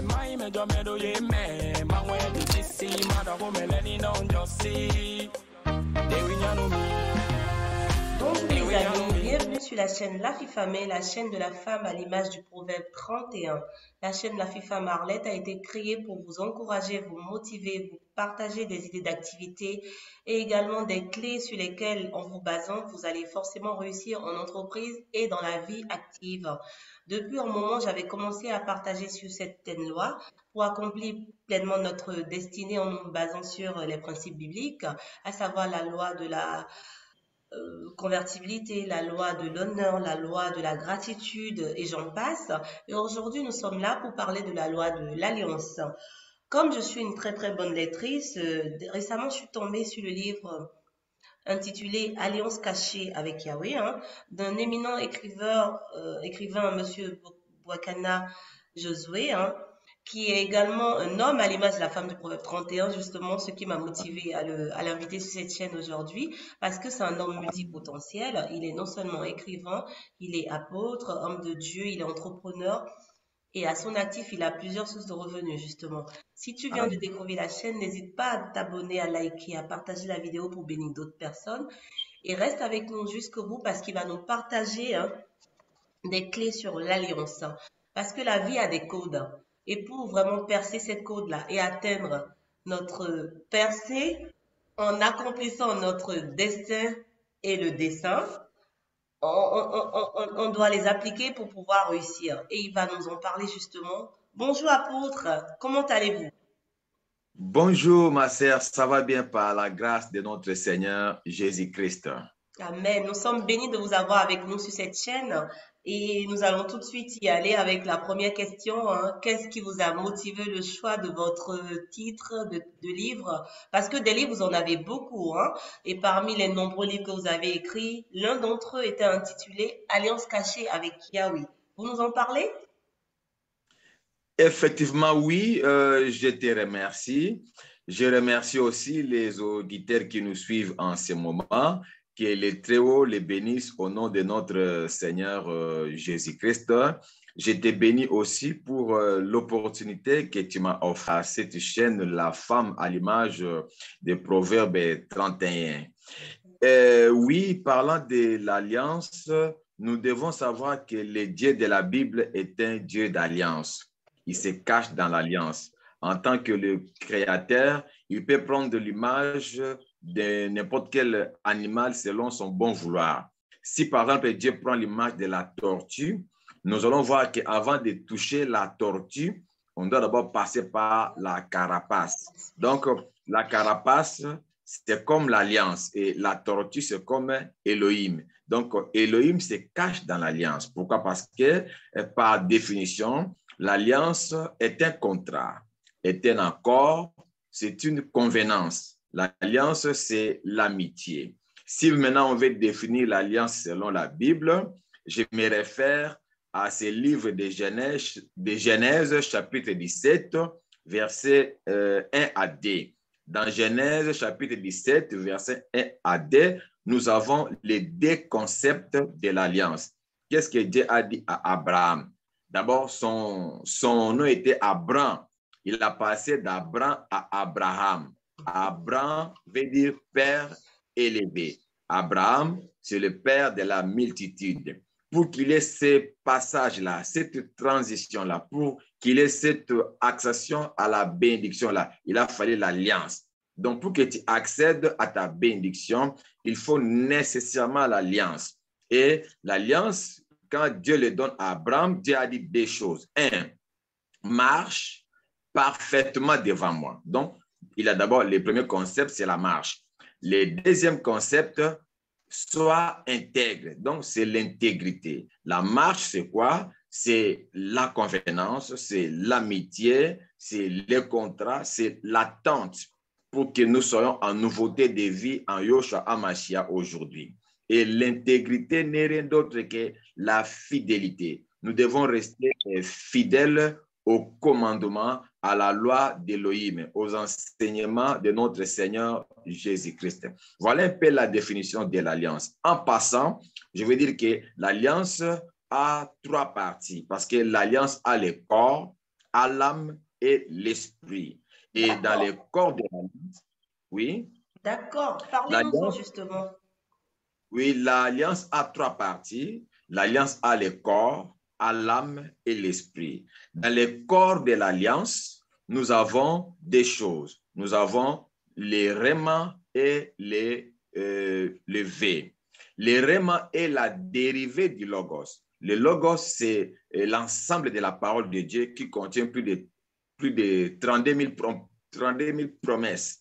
Bonjour les amis, bienvenue sur la chaîne La Fille Famille, la chaîne de la femme à l'image du proverbe 31. La chaîne La Fille Femme Arlette a été créée pour vous encourager, vous motiver, vous partager des idées d'activité et également des clés sur lesquelles, en vous basant, vous allez forcément réussir en entreprise et dans la vie active. Depuis un moment, j'avais commencé à partager sur certaines lois pour accomplir pleinement notre destinée en nous basant sur les principes bibliques, à savoir la loi de la convertibilité, la loi de l'honneur, la loi de la gratitude et j'en passe. Et aujourd'hui, nous sommes là pour parler de la loi de l'alliance. Comme je suis une très très bonne lectrice, récemment je suis tombée sur le livre intitulé Alliance cachée avec Yahweh, d'un éminent écrivain, Monsieur Bouakana Josué, qui est également un homme à l'image de la femme du proverbe 31, justement, ce qui m'a motivé à l'inviter sur cette chaîne aujourd'hui, parce que c'est un homme multipotentiel. Il est non seulement écrivain, il est apôtre, homme de Dieu, il est entrepreneur, et à son actif, il a plusieurs sources de revenus, justement. Si tu viens de découvrir la chaîne, n'hésite pas à t'abonner, à liker, à partager la vidéo pour bénir d'autres personnes. Et reste avec nous jusqu'au bout parce qu'il va nous partager des clés sur l'alliance. Parce que la vie a des codes. Et pour vraiment percer cette code-là et atteindre notre percée en accomplissant notre destin et le dessein, on doit les appliquer pour pouvoir réussir. Et il va nous en parler justement. Bonjour apôtre, comment allez-vous? Bonjour ma sœur, ça va bien par la grâce de notre Seigneur Jésus-Christ. Amen. Nous sommes bénis de vous avoir avec nous sur cette chaîne et nous allons tout de suite y aller avec la première question. Qu'est-ce qui vous a motivé le choix de votre titre de livre? Parce que des livres, vous en avez beaucoup, et parmi les nombreux livres que vous avez écrits, l'un d'entre eux était intitulé Alliance cachée avec Yahweh. Vous nous en parlez? Effectivement, oui, je te remercie. Je remercie aussi les auditeurs qui nous suivent en ce moment. Que les Très-Hauts les bénissent au nom de notre Seigneur Jésus-Christ. Je te bénis aussi pour l'opportunité que tu m'as offert à cette chaîne, La Femme à l'image des Proverbes 31. Oui, parlant de l'alliance, nous devons savoir que le Dieu de la Bible est un Dieu d'alliance. Il se cache dans l'alliance. En tant que le créateur, il peut prendre l'image de n'importe quel animal selon son bon vouloir. Si par exemple Dieu prend l'image de la tortue, nous allons voir qu'avant de toucher la tortue, on doit d'abord passer par la carapace. Donc, la carapace, c'est comme l'alliance et la tortue, c'est comme Elohim. Donc, Elohim se cache dans l'alliance. Pourquoi? Parce que, par définition, l'alliance est un contrat, est un accord, c'est une convenance. L'alliance, c'est l'amitié. Si maintenant on veut définir l'alliance selon la Bible, je me réfère à ce livre de Genèse chapitre 17, versets 1 à 2. Dans Genèse chapitre 17, versets 1 à 2, nous avons les deux concepts de l'alliance. Qu'est-ce que Dieu a dit à Abraham? D'abord, son nom était Abraham. Il a passé d'Abraham à Abraham. Abraham veut dire père élevé. Abraham, c'est le père de la multitude. Pour qu'il ait ce passage-là, cette transition-là, pour qu'il ait cette accession à la bénédiction-là, il a fallu l'alliance. Donc, pour que tu accèdes à ta bénédiction, il faut nécessairement l'alliance. Et l'alliance, quand Dieu le donne à Abraham, Dieu a dit deux choses. Un, marche parfaitement devant moi. Donc, il a d'abord, le premier concept, c'est la marche. Le deuxième concept, sois intègre. Donc, c'est l'intégrité. La marche, c'est quoi? C'est la convenance, c'est l'amitié, c'est le contrat, c'est l'attente pour que nous soyons en nouveauté de vie en Yoshua HaMashiach aujourd'hui. Et l'intégrité n'est rien d'autre que la fidélité. Nous devons rester fidèles au commandement, à la loi d'Élohim, aux enseignements de notre Seigneur Jésus-Christ. Voilà un peu la définition de l'alliance. En passant, je veux dire que l'alliance a trois parties, parce que l'alliance a le corps, à l'âme et l'esprit. Et dans les corps de l'alliance, oui, D'accord. Parlez-nous-en l'alliance, justement. oui, l'alliance a trois parties. L'alliance a les corps, a l'âme et l'esprit. Dans les corps de l'alliance, nous avons des choses. Nous avons les rémas et les V. Les rémas est la dérivée du logos. Le logos, c'est l'ensemble de la parole de Dieu qui contient plus de 32 000 promesses.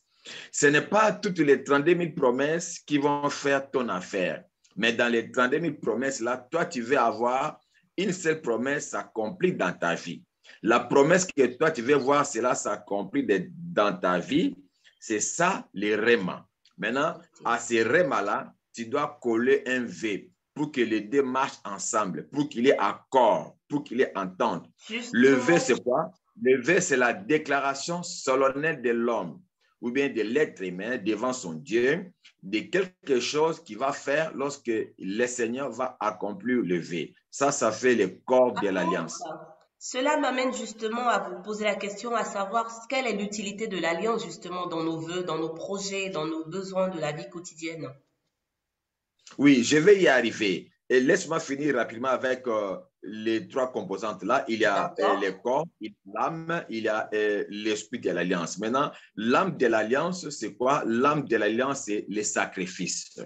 Ce n'est pas toutes les 32 000 promesses qui vont faire ton affaire. Mais dans les 32 000 promesses-là, toi, tu veux avoir une seule promesse accomplie dans ta vie. La promesse que toi, tu veux voir cela s'accomplir dans ta vie, c'est ça, les rémas. Maintenant, à ces rémas-là, tu dois coller un V pour que les deux marchent ensemble, pour qu'il y ait accord, pour qu'il y ait entente. Le V, Justement, c'est quoi? Le V, c'est la déclaration solennelle de l'homme ou bien de l'être humain devant son Dieu, de quelque chose qu'il va faire lorsque le Seigneur va accomplir le V. Ça fait le corps de par l'alliance. contre, cela m'amène justement à vous poser la question, à savoir quelle est l'utilité de l'alliance justement dans nos vœux, dans nos projets, dans nos besoins de la vie quotidienne. Oui, je vais y arriver. Et laisse-moi finir rapidement avec les trois composantes-là. Il y a D'accord? le corps, l'âme, il y a l'esprit de l'alliance. Maintenant, l'âme de l'alliance, c'est quoi? L'âme de l'alliance, c'est les sacrifices.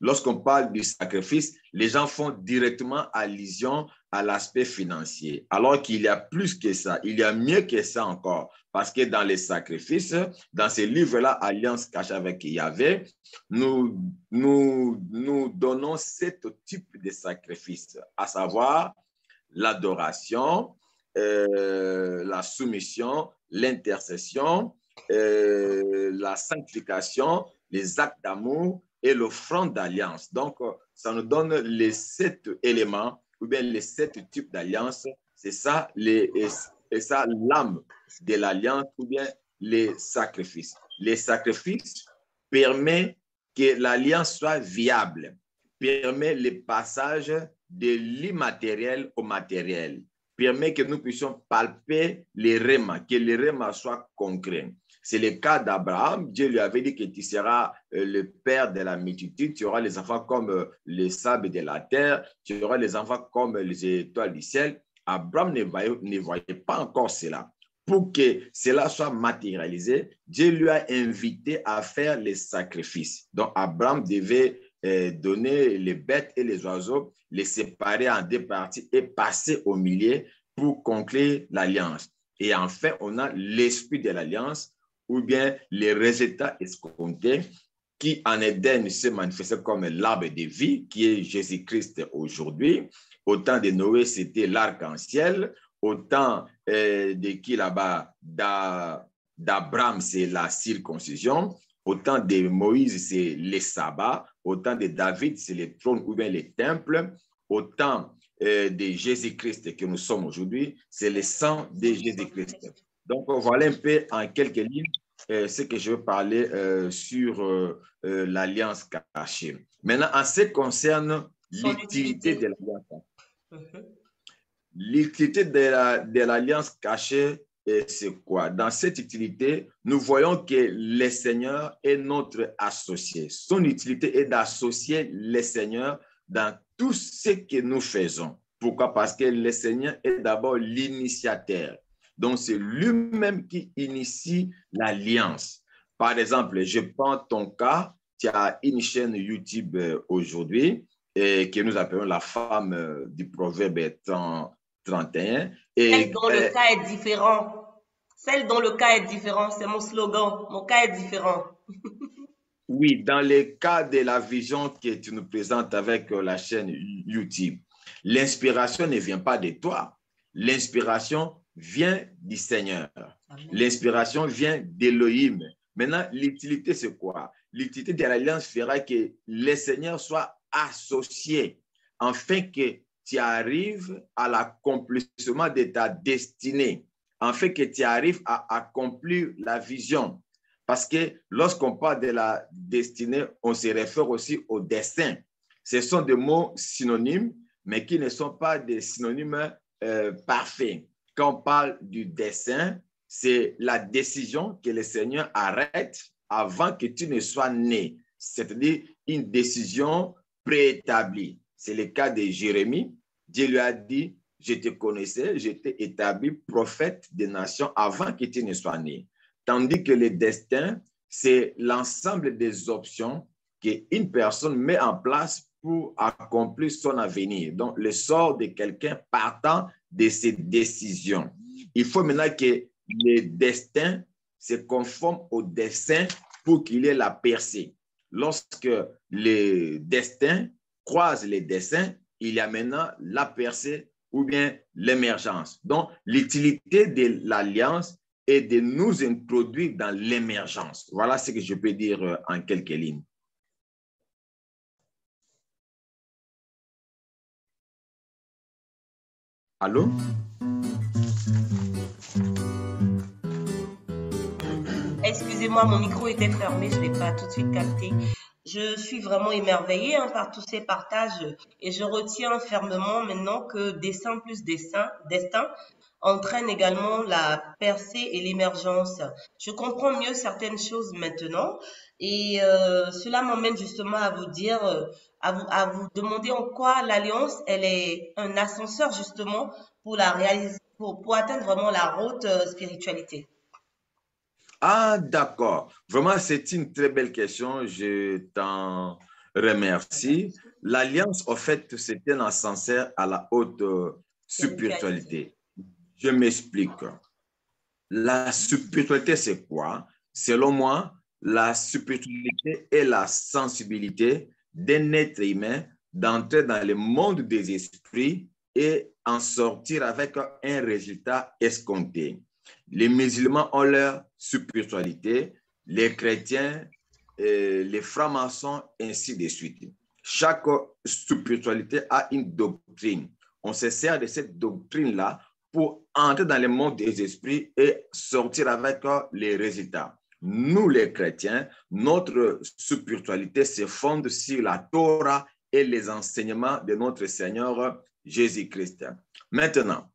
Lorsqu'on parle du sacrifice, les gens font directement allusion à l'aspect financier, alors qu'il y a plus que ça, il y a mieux que ça encore, parce que dans les sacrifices, dans ces livres-là, Alliance cachée avec Yahvé, nous donnons sept types de sacrifices, à savoir l'adoration, la soumission, l'intercession, la sanctification, les actes d'amour et l'offrande d'alliance. Donc, ça nous donne les sept éléments ou bien les sept types d'alliance. C'est ça, ça l'âme de l'alliance ou bien les sacrifices. Les sacrifices permettent que l'alliance soit viable, permet le passage de l'immatériel au matériel, permet que nous puissions palper les rémas, que les rémas soient concrets. C'est le cas d'Abraham. Dieu lui avait dit que tu seras le père de la multitude, tu auras les enfants comme les sables de la terre, tu auras les enfants comme les étoiles du ciel. Abraham ne voyait pas encore cela. Pour que cela soit matérialisé, Dieu lui a invité à faire les sacrifices. Donc, Abraham devait donner les bêtes et les oiseaux, les séparer en deux parties et passer au milieu pour conclure l'alliance. Et enfin, on a l'esprit de l'alliance ou bien les résultats escomptés qui en Éden se manifestaient comme l'arbre de vie, qui est Jésus-Christ aujourd'hui. Au temps de Noé, c'était l'arc-en-ciel. Au temps de qui là-bas, d'Abraham, c'est la circoncision. Au temps de Moïse, c'est les sabbats. Au temps de David, c'est les trônes ou bien les temples. Au temps de Jésus-Christ que nous sommes aujourd'hui, c'est le sang de Jésus-Christ. Donc, voilà un peu en quelques lignes ce que je veux parler sur l'alliance cachée. Maintenant, en ce qui concerne Son l'utilité utilité. de l'alliance cachée, Mhm. l'utilité de l'alliance cachée, c'est quoi? Dans cette utilité, nous voyons que le Seigneur est notre associé. Son utilité est d'associer le Seigneur dans tout ce que nous faisons. Pourquoi? Parce que le Seigneur est d'abord l'initiateur. Donc, c'est lui-même qui initie l'alliance. Par exemple, je prends ton cas, tu as une chaîne YouTube aujourd'hui que nous appelons la femme du proverbe 31. Celle Et dont le cas est différent. Celle dont le cas est différent, c'est mon slogan. Mon cas est différent. oui, dans le cas de la vision que tu nous présentes avec la chaîne YouTube, l'inspiration ne vient pas de toi. L'inspiration vient du Seigneur. Amen. L'inspiration vient d'Élohim. Maintenant, l'utilité, c'est quoi? L'utilité de l'alliance fera que le Seigneur soit associé afin que tu arrives à l'accomplissement de ta destinée, afin que tu arrives à accomplir la vision. Parce que lorsqu'on parle de la destinée, on se réfère aussi au destin. Ce sont des mots synonymes, mais qui ne sont pas des synonymes parfaits. quand on parle du dessein, c'est la décision que le Seigneur arrête avant que tu ne sois né. C'est-à-dire une décision préétablie. C'est le cas de Jérémie. Dieu lui a dit, je te connaissais, je t'ai établi prophète des nations avant que tu ne sois né. Tandis que le destin, c'est l'ensemble des options qu'une personne met en place pour accomplir son avenir. Donc, le sort de quelqu'un partant de ses décisions. Il faut maintenant que le destin se conforme au dessein pour qu'il y ait la percée. Lorsque le destin croise les desseins, il y a maintenant la percée ou bien l'émergence. Donc, l'utilité de l'alliance est de nous introduire dans l'émergence. Voilà ce que je peux dire en quelques lignes. Allô? Excusez-moi, mon micro était fermé, je ne l'ai pas tout de suite capté. Je suis vraiment émerveillée par tous ces partages et je retiens fermement maintenant que destin plus destin entraîne également la percée et l'émergence. Je comprends mieux certaines choses maintenant et cela m'emmène justement à vous dire, à vous demander en quoi l'alliance, elle est un ascenseur justement pour la réaliser, pour atteindre vraiment la haute spiritualité. Ah, d'accord. Vraiment, c'est une très belle question. Je t'en remercie. L'alliance, en fait, c'est un ascenseur à la haute Spiritualité. spiritualité. Je m'explique. La spiritualité, c'est quoi? Selon moi, la spiritualité est la sensibilité d'un être humain d'entrer dans le monde des esprits et en sortir avec un résultat escompté. Les musulmans ont leur spiritualité, les chrétiens, les francs-maçons, ainsi de suite. Chaque spiritualité a une doctrine. On se sert de cette doctrine-là pour entrer dans le monde des esprits et sortir avec les résultats. Nous, les chrétiens, notre spiritualité se fonde sur la Torah et les enseignements de notre Seigneur Jésus-Christ. Maintenant,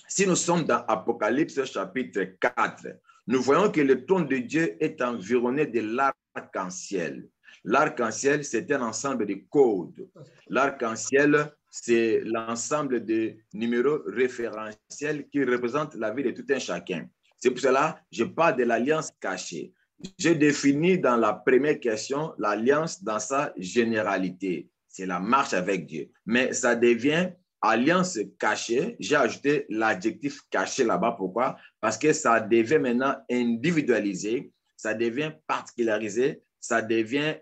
si nous sommes dans Apocalypse chapitre 4, nous voyons que le trône de Dieu est environné de l'arc-en-ciel. L'arc-en-ciel, c'est un ensemble de codes. L'arc-en-ciel, c'est l'ensemble de numéros référentiels qui représentent la vie de tout un chacun. C'est pour cela que je parle de l'alliance cachée. J'ai défini dans la première question l'alliance dans sa généralité. C'est la marche avec Dieu. Mais ça devient alliance cachée. J'ai ajouté l'adjectif caché là-bas. Pourquoi? Parce que ça devient maintenant individualisé, ça devient particularisé, ça devient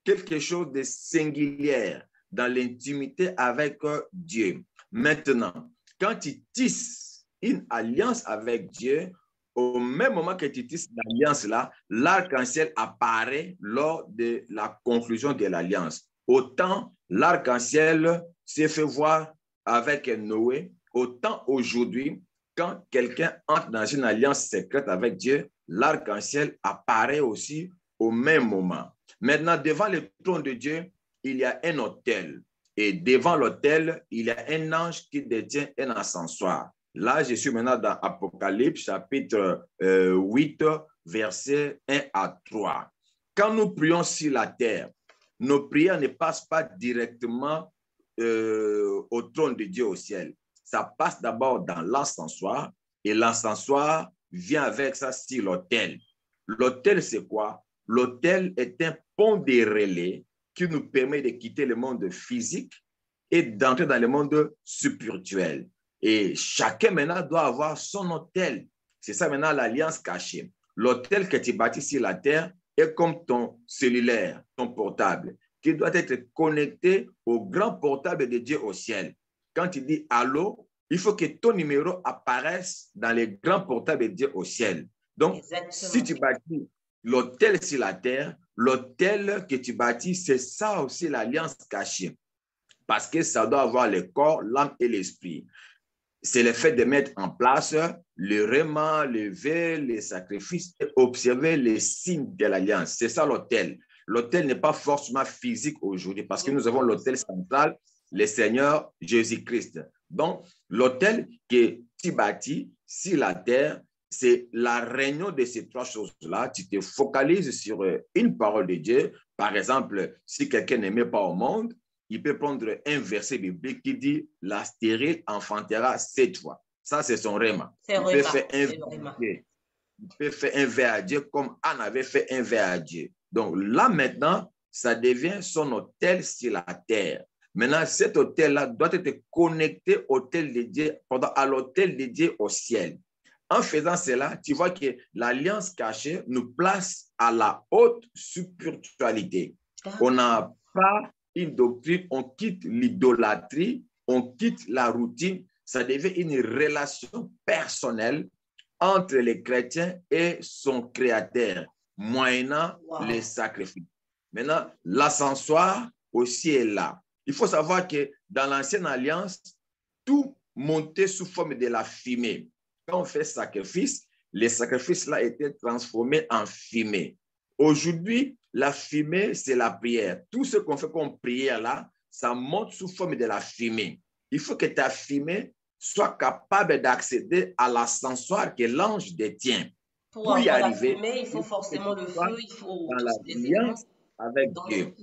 quelque chose de singulier dans l'intimité avec Dieu. Maintenant, quand tu tisses une alliance avec Dieu, au même moment que tu tisses l'alliance-là, l'arc-en-ciel apparaît lors de la conclusion de l'alliance. Autant l'arc-en-ciel s'est fait voir avec Noé, autant aujourd'hui, quand quelqu'un entre dans une alliance secrète avec Dieu, l'arc-en-ciel apparaît aussi au même moment. Maintenant, devant le trône de Dieu, il y a un autel. Et devant l'autel, il y a un ange qui détient un ascensoir. Là, je suis maintenant dans Apocalypse, chapitre 8, versets 1 à 3. Quand nous prions sur la terre, nos prières ne passent pas directement au trône de Dieu au ciel. Ça passe d'abord dans l'ascensoir et l'ascensoir vient avec ça sur l'autel. L'autel, c'est quoi? L'autel est un pont de relais qui nous permet de quitter le monde physique et d'entrer dans le monde spirituel. Et chacun maintenant doit avoir son autel. C'est ça maintenant l'alliance cachée. L'autel que tu bâtis sur la terre est comme ton cellulaire, ton portable, qui doit être connecté au grand portable de Dieu au ciel. Quand tu dis allô, il faut que ton numéro apparaisse dans les grands portables de Dieu au ciel. Donc, exactement, si tu bâtis l'autel sur la terre, l'autel que tu bâtis, c'est ça aussi l'alliance cachée. Parce que ça doit avoir le corps, l'âme et l'esprit. C'est le fait de mettre en place le remas, le vœu, les sacrifices et observer les signes de l'alliance. C'est ça l'autel. L'autel n'est pas forcément physique aujourd'hui parce que nous avons l'autel central, le Seigneur Jésus-Christ. Donc, l'autel que tu bâtis sur la terre, c'est la réunion de ces trois choses-là. Tu te focalises sur une parole de Dieu. Par exemple, si quelqu'un n'aimait pas au monde, il peut prendre un verset biblique qui dit « La stérile enfantera 7 fois ». Ça, c'est son réma. Il peut faire un vœu à Dieu comme Anne avait fait un vœu à Dieu. Donc là, maintenant, ça devient son autel sur la terre. Maintenant, cet autel-là doit être connecté au autel de Dieu, à l'autel de Dieu au ciel. En faisant cela, tu vois que l'alliance cachée nous place à la haute spiritualité. On n'a pas une doctrine, on quitte l'idolâtrie, on quitte la routine. Ça devient une relation personnelle entre les chrétiens et son créateur, moyennant les sacrifices. Maintenant, l'ascensoir aussi est là. Il faut savoir que dans l'ancienne alliance, tout montait sous forme de la fumée. Quand on fait sacrifice, les sacrifices-là étaient transformés en fumée. Aujourd'hui, la fumée, c'est la prière. Tout ce qu'on fait comme prière là, ça monte sous forme de la fumée. Il faut que ta fumée soit capable d'accéder à l'ascensoir que l'ange détient. Pour y arriver, fumée, il faut forcément le feu, il faut dans l'alliance avec Dieu.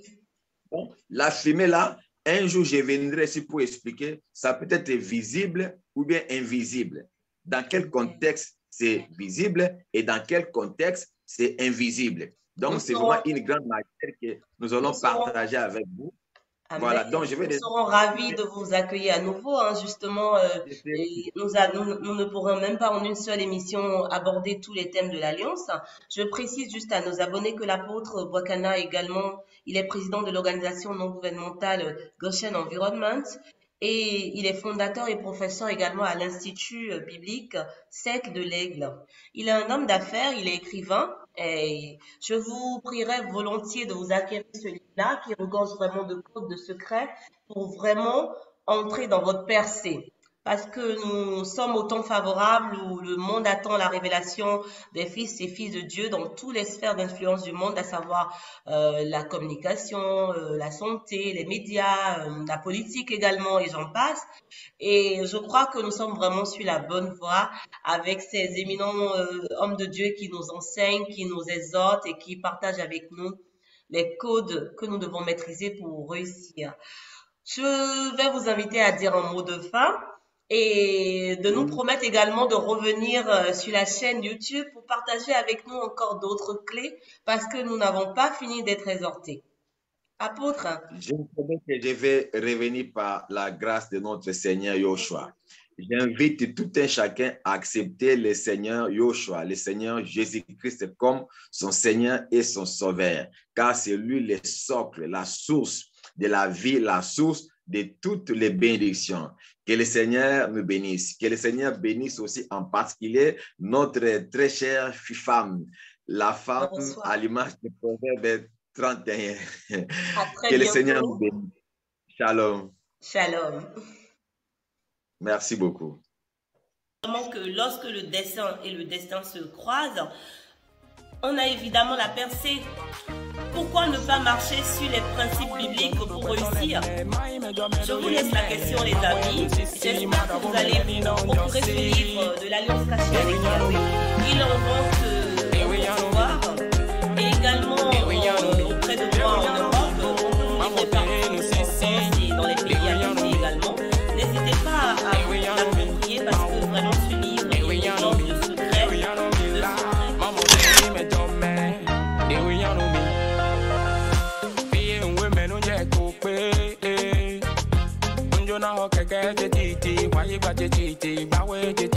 Donc, la fumée là, un jour je viendrai ici pour expliquer, ça peut être visible ou bien invisible. Dans quel contexte c'est visible et dans quel contexte c'est invisible. Donc, c'est vraiment une grande matière que nous allons partager avec vous. Amen. Voilà, donc je vais nous serons ravis de vous accueillir à nouveau. Justement, nous ne pourrons même pas en une seule émission aborder tous les thèmes de l'Alliance. Je précise juste à nos abonnés que l'apôtre Bouakana également, il est président de l'organisation non gouvernementale Goshen Environment et il est fondateur et professeur également à l'Institut biblique Sec de l'Aigle. Il est un homme d'affaires, il est écrivain. Et je vous prierai volontiers de vous acquérir ce livre-là qui regorge vraiment de codes, de secrets pour vraiment entrer dans votre percée. Parce que nous sommes au temps favorable où le monde attend la révélation des fils et filles de Dieu dans toutes les sphères d'influence du monde, à savoir la communication, la santé, les médias, la politique également, et j'en passe. Et je crois que nous sommes vraiment sur la bonne voie avec ces éminents hommes de Dieu qui nous enseignent, qui nous exhortent et qui partagent avec nous les codes que nous devons maîtriser pour réussir. Je vais vous inviter à dire un mot de fin et de nous promettre également de revenir sur la chaîne YouTube pour partager avec nous encore d'autres clés parce que nous n'avons pas fini d'être exhortés. Apôtre. Je vous promets que je vais revenir par la grâce de notre Seigneur Yoshua. J'invite tout un chacun à accepter le Seigneur Yoshua, le Seigneur Jésus-Christ comme son Seigneur et son Sauveur, car c'est lui le socle, la source de la vie, la source de toutes les bénédictions. Que le Seigneur me bénisse. Que le Seigneur bénisse aussi en particulier notre très chère femme, la femme à l'image du Proverbe 31. Que le Seigneur nous bénisse. Shalom. Shalom. Merci beaucoup. Que lorsque le dessein et le destin se croisent, on a évidemment la percée. Pourquoi ne pas marcher sur les principes bibliques pour réussir? Je vous laisse la question, les amis. J'espère que vous allez vous procurer ce livre de l'Alliance cachée avec Yahweh. Il en vente voir et également auprès de moi en Europe. On peut livrer partout et dans les pays amis également. N'hésitez pas à vous l'approprier parce que vraiment ce livre est plein de secrets.